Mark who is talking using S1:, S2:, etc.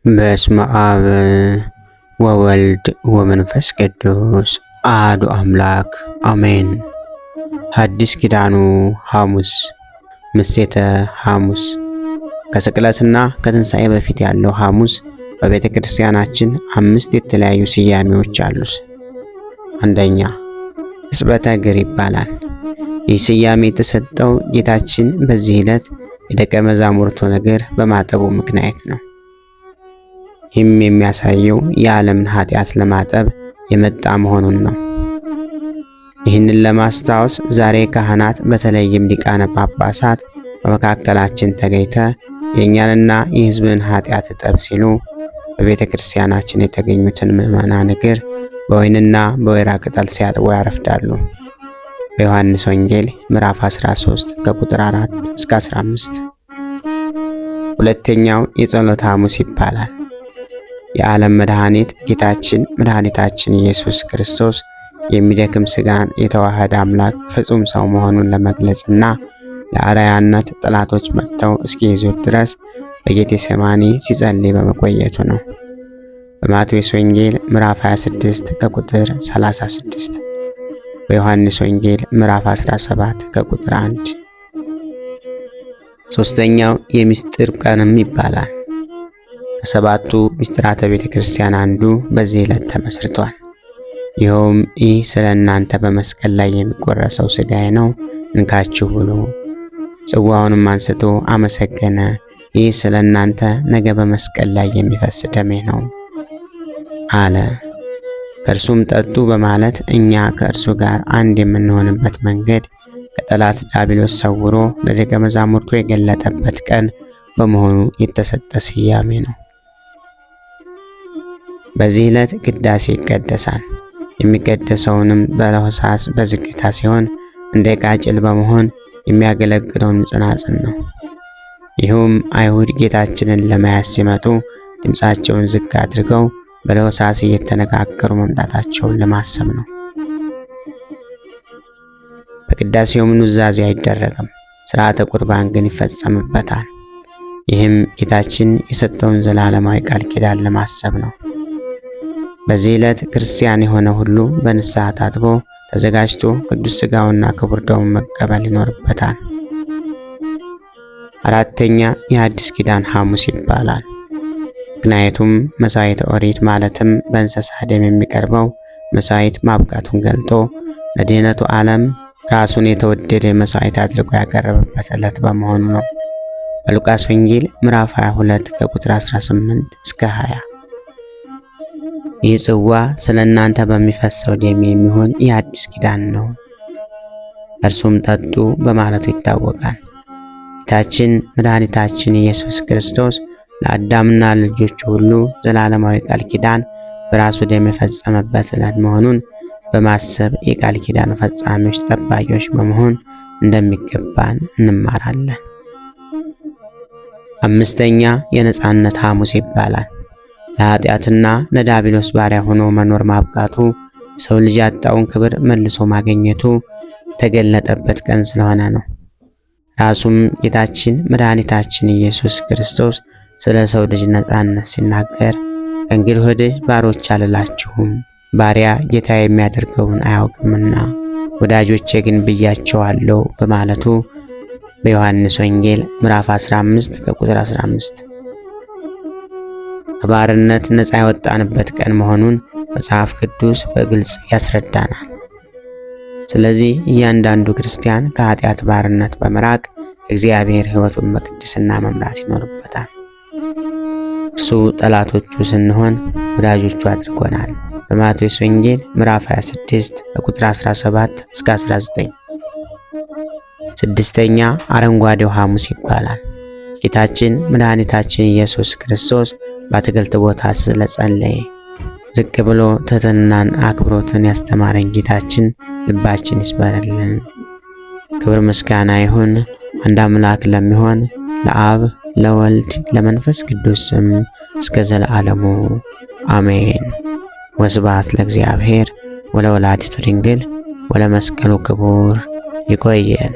S1: በስመ አብ ወወልድ ወመንፈስ ቅዱስ አሐዱ አምላክ አሜን። ሐዲስ ኪዳኑ ሐሙስ ምሴተ ሐሙስ። ከስቅለትና ከትንሣኤ በፊት ያለው ሐሙስ በቤተ ክርስቲያናችን 5 የተለያዩ ስያሜዎች አሉት። አንደኛ ሕጽበተ እግር ይባላል። ይህ ስያሜ የተሰጠው ጌታችን በዚህ ዕለት የደቀ መዛሙርቱን እግር በማጠቡ ምክንያት ነው። ይህም የሚያሳየው የዓለምን ኃጢአት ለማጠብ የመጣ መሆኑን ነው። ይህንን ለማስታወስ ዛሬ ካህናት በተለይም ሊቃነ ጳጳሳት በመካከላችን ተገኝተ የእኛንና የሕዝብን ኃጢአት እጠብ ሲሉ በቤተ ክርስቲያናችን የተገኙትን ምዕመናን እግር በወይንና በወይራ ቅጠል ሲያጥቡ ያረፍዳሉ። በዮሐንስ ወንጌል ምዕራፍ 13 ከቁጥር 4 እስከ 15። ሁለተኛው የጸሎተ ሐሙስ ይባላል። የዓለም መድኃኒት ጌታችን መድኃኒታችን ኢየሱስ ክርስቶስ የሚደክም ሥጋን የተዋሃደ አምላክ ፍጹም ሰው መሆኑን ለመግለጽና ለአርአያነት ጠላቶች መጥተው እስኪይዙት ድረስ በጌቴሴማኒ ሲጸልይ በመቆየቱ ነው። በማቴዎስ ወንጌል ምዕራፍ 26 ከቁጥር 36፣ በዮሐንስ ወንጌል ምዕራፍ 17 ከቁጥር 1። ሦስተኛው የምስጢር ቀንም ይባላል። ከሰባቱ ምስጢራተ ቤተ ክርስቲያን አንዱ በዚህ ዕለት ተመስርቷል። ይኸውም ይህ ስለ እናንተ በመስቀል ላይ የሚቆረሰው ሥጋዬ ነው፣ እንካችሁ ብሉ። ጽዋውንም አንስቶ አመሰገነ። ይህ ስለ እናንተ ነገ በመስቀል ላይ የሚፈስ ደሜ ነው አለ። ከእርሱም ጠጡ በማለት እኛ ከእርሱ ጋር አንድ የምንሆንበት መንገድ ከጠላት ዲያብሎስ ሰውሮ ለደቀ መዛሙርቱ የገለጠበት ቀን በመሆኑ የተሰጠ ስያሜ ነው። በዚህ ዕለት ቅዳሴ ይቀደሳል። የሚቀደሰውንም በለሆሳስ በዝግታ ሲሆን እንደ ቃጭል በመሆን የሚያገለግለውን ጽናጽን ነው። ይህም አይሁድ ጌታችንን ለመያዝ ሲመጡ ድምፃቸውን ዝግ አድርገው በለሆሳስ እየተነጋገሩ መምጣታቸውን ለማሰብ ነው። በቅዳሴውም ኑዛዜ አይደረግም፣ ሥርዓተ ቁርባን ግን ይፈጸምበታል። ይህም ጌታችን የሰጠውን ዘላለማዊ ቃል ኪዳን ለማሰብ ነው። በዚህ ዕለት ክርስቲያን የሆነ ሁሉ በንስሐ ታጥቦ ተዘጋጅቶ ቅዱስ ሥጋውና ክቡር ደሙን መቀበል ይኖርበታል። አራተኛ የአዲስ ኪዳን ሐሙስ ይባላል። ምክንያቱም መሥዋዕተ ኦሪት ማለትም በእንስሳ ደም የሚቀርበው መሥዋዕት ማብቃቱን ገልጦ ለድኅነቱ ዓለም ራሱን የተወደደ መሥዋዕት አድርጎ ያቀረበበት ዕለት በመሆኑ ነው። በሉቃስ ወንጌል ምዕራፍ 22 ከቁጥር 18 እስከ 20። ይህ ጽዋ ስለ እናንተ በሚፈሰው ደም የሚሆን የአዲስ ኪዳን ነው፣ እርሱም ጠጡ በማለቱ ይታወቃል። ጌታችን መድኃኒታችን ኢየሱስ ክርስቶስ ለአዳምና ለልጆቹ ሁሉ ዘላለማዊ ቃል ኪዳን በራሱ ደም የፈጸመበት ዕለት መሆኑን በማሰብ የቃል ኪዳን ፈጻሚዎች ጠባቂዎች በመሆን እንደሚገባን እንማራለን። አምስተኛ የነጻነት ሐሙስ ይባላል። ለኃጢአትና ለዲያብሎስ ባሪያ ሆኖ መኖር ማብቃቱ ሰው ልጅ ያጣውን ክብር መልሶ ማግኘቱ የተገለጠበት ቀን ስለሆነ ነው። ራሱም ጌታችን መድኃኒታችን ኢየሱስ ክርስቶስ ስለ ሰው ልጅ ነጻነት ሲናገር ከእንግዲህ ወዲህ ባሮች አልላችሁም፣ ባሪያ ጌታ የሚያደርገውን አያውቅምና ወዳጆቼ ግን ብያቸዋለሁ በማለቱ በዮሐንስ ወንጌል ምዕራፍ 15 ከቁጥር 15 ከባርነት ነፃ የወጣንበት ቀን መሆኑን መጽሐፍ ቅዱስ በግልጽ ያስረዳናል። ስለዚህ እያንዳንዱ ክርስቲያን ከኃጢአት ባርነት በመራቅ እግዚአብሔር ሕይወቱን በቅድስና መምራት ይኖርበታል። እርሱ ጠላቶቹ ስንሆን ወዳጆቹ አድርጎናል። በማቴዎስ ወንጌል ምዕራፍ 26 ከቁጥር 17 እስከ 19። ስድስተኛ አረንጓዴው ሐሙስ ይባላል። ጌታችን መድኃኒታችን ኢየሱስ ክርስቶስ በአትክልት ቦታ ስለጸለየ ዝቅ ብሎ ትሕትናን አክብሮትን ያስተማረን ጌታችን ልባችን ይስበረልን። ክብር ምስጋና ይሁን አንድ አምላክ ለሚሆን ለአብ ለወልድ ለመንፈስ ቅዱስ ስም እስከ ዘለዓለሙ አሜን። ወስብሐት ለእግዚአብሔር ወለወላዲቱ ድንግል ወለመስቀሉ ክቡር። ይቆየን።